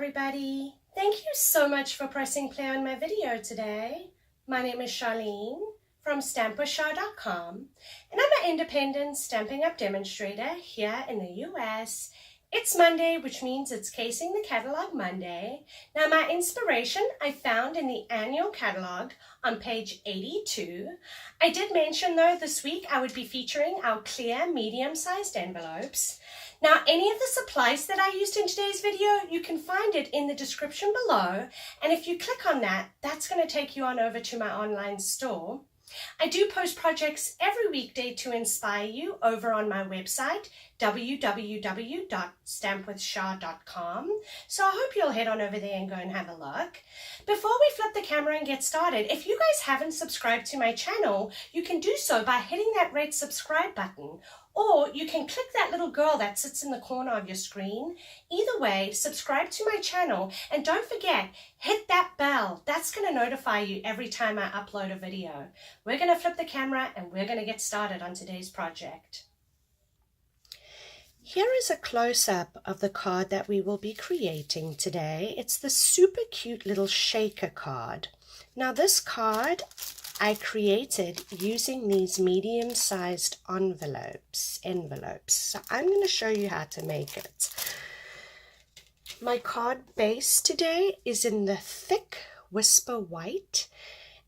everybody. Thank you so much for pressing play on my video today. My name is Sharleen from StampWithShar.com, and I'm an independent Stampin' Up demonstrator here in the US. It's Monday, which means it's Casing the Catalog Monday. Now, my inspiration I found in the annual catalog on page 82. I did mention, though, this week I would be featuring our clear medium-sized envelopes. Now, any of the supplies that I used in today's video, you can find it in the description below. And if you click on that, that's going to take you on over to my online store. I do post projects every weekday to inspire you over on my website, www.stampwithshar.com. So I hope you'll head on over there and go and have a look. Before we flip the camera and get started, if you guys haven't subscribed to my channel, you can do so by hitting that red subscribe button, or you can click that little girl that sits in the corner of your screen. Either way, subscribe to my channel, and don't forget, hit that bell. That's going to notify you every time I upload a video. We're going to flip the camera and we're going to get started on today's project. Here is a close-up of the card that we will be creating today. It's the super cute little shaker card. Now, this card I created using these medium-sized envelopes. So I'm going to show you how to make it. My card base today is in the thick Whisper White,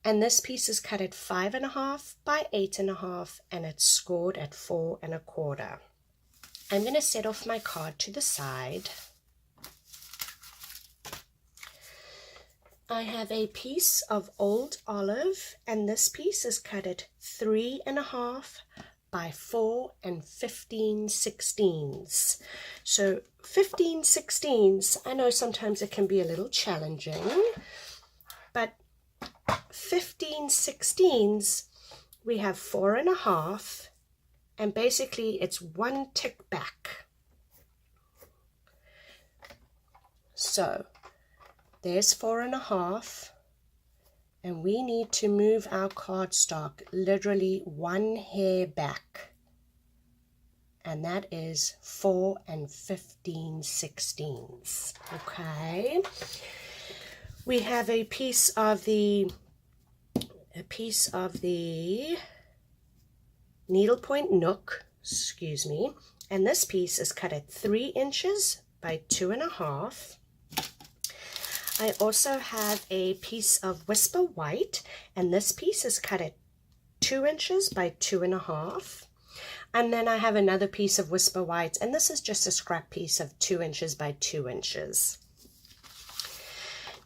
and this piece is cut at 5.5 by 8.5, and it's scored at 4 1/4. I'm going to set off my card to the side. I have a piece of old olive, and this piece is cut at 3.5 by 4 15/16. So 15/16, I know sometimes it can be a little challenging, but 15/16, we have 4.5, and basically it's one tick back. So there's 4.5, and we need to move our cardstock literally one hair back, and that is 4 15/16. Okay, we have a piece of the Needlepoint Nook, and this piece is cut at 3 inches by 2.5. I also have a piece of Whisper White, and this piece is cut at 2 inches by 2.5. And then I have another piece of Whisper White, and this is just a scrap piece of 2 inches by 2 inches.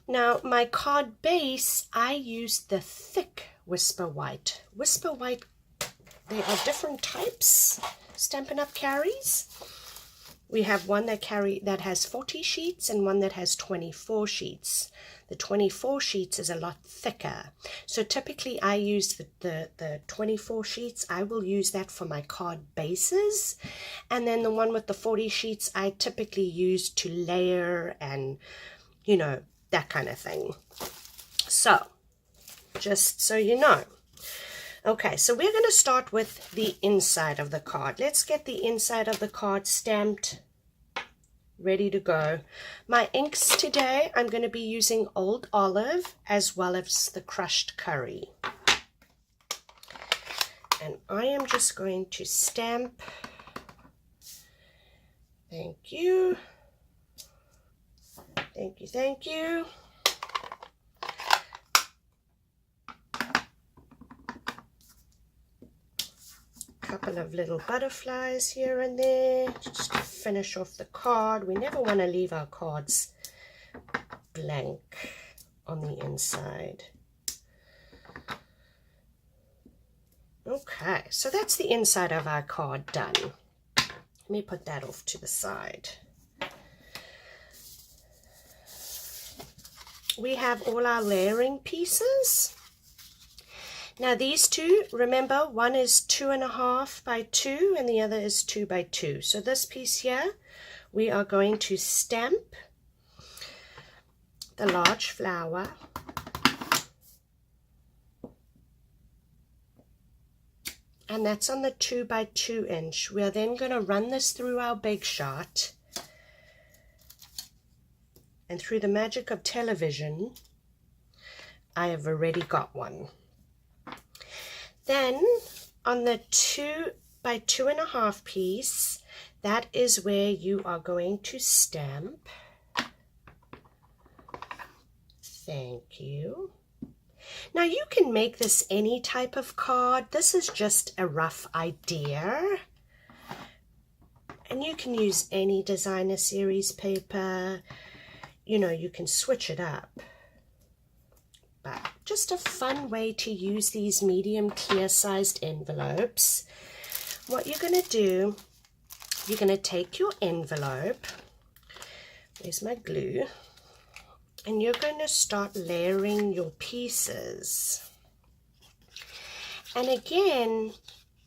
Now, my card base, I used the thick Whisper White. Whisper White, there are different types Stampin' Up carries. We have one that has 40 sheets and one that has 24 sheets. The 24 sheets is a lot thicker. So typically I use the 24 sheets. I will use that for my card bases. And then the one with the 40 sheets I typically use to layer and, you know, that kind of thing. So, just so you know. Okay, so we're going to start with the inside of the card. Let's get the inside of the card stamped, ready to go. My inks today, I'm going to be using Old Olive as well as the Crushed Curry. And I am just going to stamp. Thank you. Thank you, thank you. Couple of little butterflies here and there just to finish off the card. We never want to leave our cards blank on the inside. Okay, so that's the inside of our card done. Let me put that off to the side. We have all our layering pieces. Now these two, remember, one is 2.5 by 2 and the other is 2 by 2. So this piece here, we are going to stamp the large flower. And that's on the 2 by 2 inch. We are then going to run this through our big shot. And through the magic of television, I have already got one. Then on the 2 by 2.5 piece, that is where you are going to stamp. Thank you. Now you can make this any type of card. This is just a rough idea. And you can use any designer series paper. You know, you can switch it up. But just a fun way to use these medium clear sized envelopes. What you're going to do, you're going to take your envelope. There's my glue. And you're going to start layering your pieces. And again,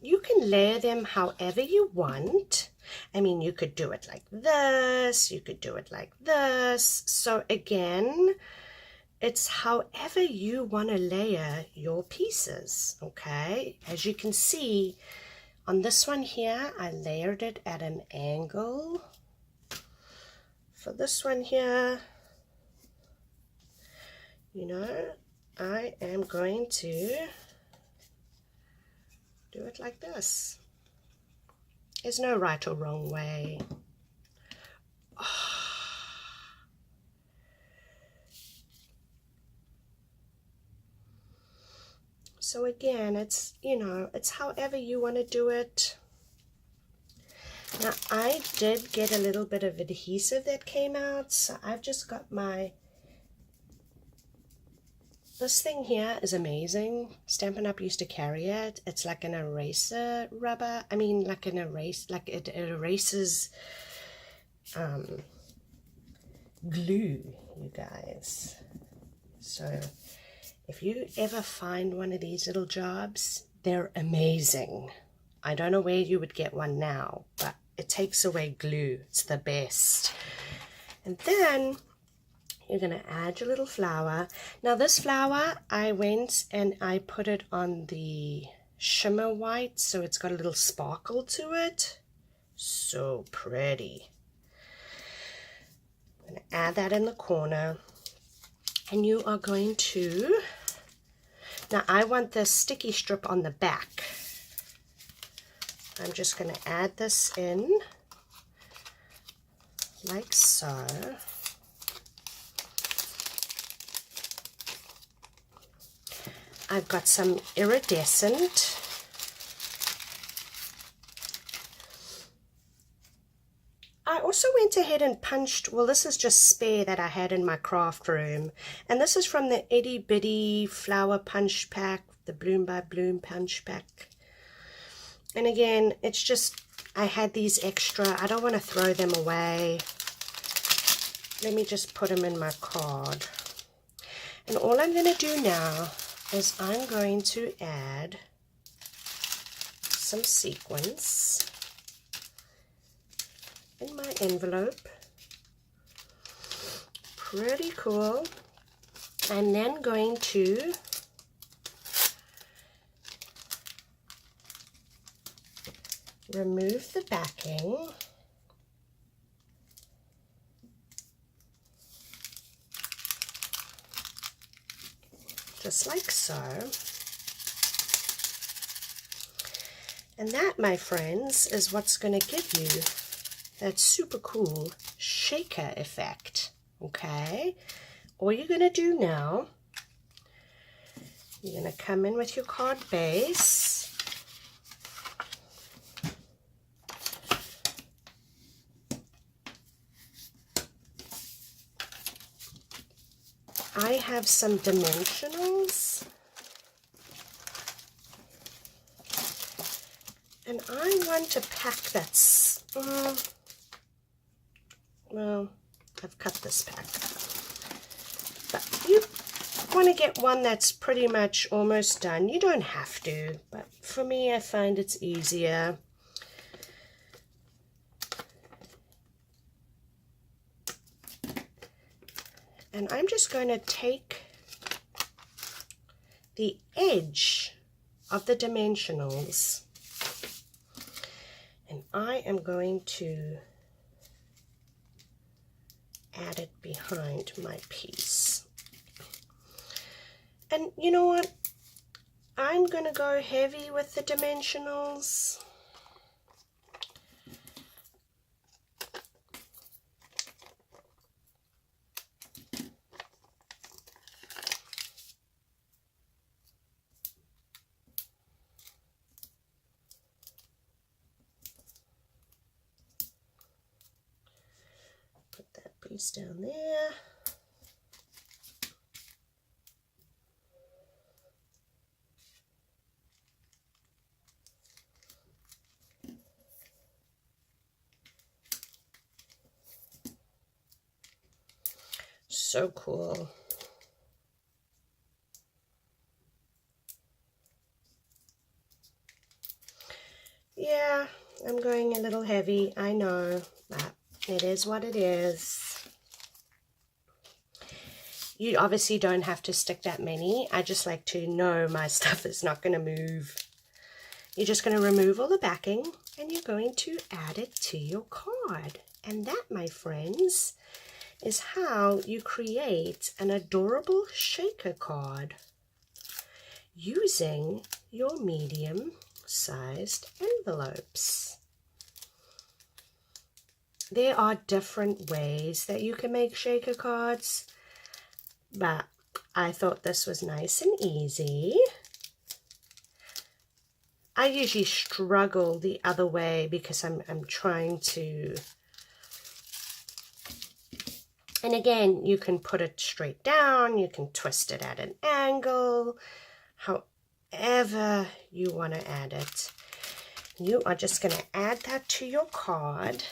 you can layer them however you want. I mean, you could do it like this, you could do it like this. So again, it's however you want to layer your pieces, okay? As you can see, on this one here, I layered it at an angle. For this one here, you know, I am going to do it like this. There's no right or wrong way. So again, it's, you know, it's however you want to do it. Now, I did get a little bit of adhesive that came out, so I've just got my... This thing here is amazing. Stampin' Up used to carry it. It's like an eraser rubber. I mean, like an erase, like it erases glue, you guys. So if you ever find one of these little jobs, they're amazing. I don't know where you would get one now, but it takes away glue. It's the best. And then you're going to add your little flower. Now this flower, I went and I put it on the shimmer white, so it's got a little sparkle to it. So pretty. I'm going to add that in the corner. And you are going to... Now I want the sticky strip on the back. I'm just going to add this in like so. I've got some iridescent. I also went ahead and punched, well, this is just spare that I had in my craft room. And this is from the Itty Bitty Flower Punch Pack, the Bloom by Bloom Punch Pack. And again, it's just, I had these extra. I don't want to throw them away. Let me just put them in my card. And all I'm going to do now is I'm going to add some sequins in my envelope. Pretty cool. I'm then going to remove the backing. Just like so. And that, my friends, is what's going to give you that super cool shaker effect. Okay? All you're going to do now, you're going to come in with your card base. I have some dimensionals, and I want to pack that's, well, I've cut this pack, but you want to get one that's pretty much almost done. You don't have to, but for me, I find it's easier. And I'm just going to take the edge of the dimensionals and I am going to add it behind my piece. And you know what? I'm going to go heavy with the dimensionals. Put that piece down there. So cool. Yeah, I'm going a little heavy, I know, but it is what it is. You obviously don't have to stick that many. I just like to know my stuff is not going to move. You're just going to remove all the backing and you're going to add it to your card. And that, my friends, is how you create an adorable shaker card using your medium-sized envelopes. There are different ways that you can make shaker cards, but I thought this was nice and easy. I usually struggle the other way because I'm trying to. And again, you can put it straight down, you can twist it at an angle, however you want to add it. You are just going to add that to your card,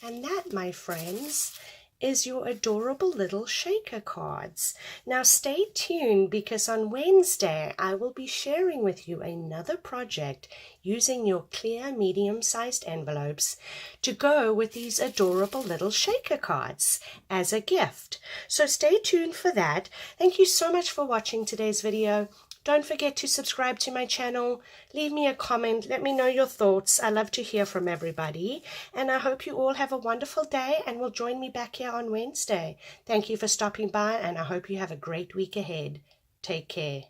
and that, my friends, is your adorable little shaker cards. Now stay tuned, because on Wednesday I will be sharing with you another project using your clear medium-sized envelopes to go with these adorable little shaker cards as a gift. So stay tuned for that. Thank you so much for watching today's video. Don't forget to subscribe to my channel, leave me a comment, let me know your thoughts. I love to hear from everybody, and I hope you all have a wonderful day and will join me back here on Wednesday. Thank you for stopping by, and I hope you have a great week ahead. Take care.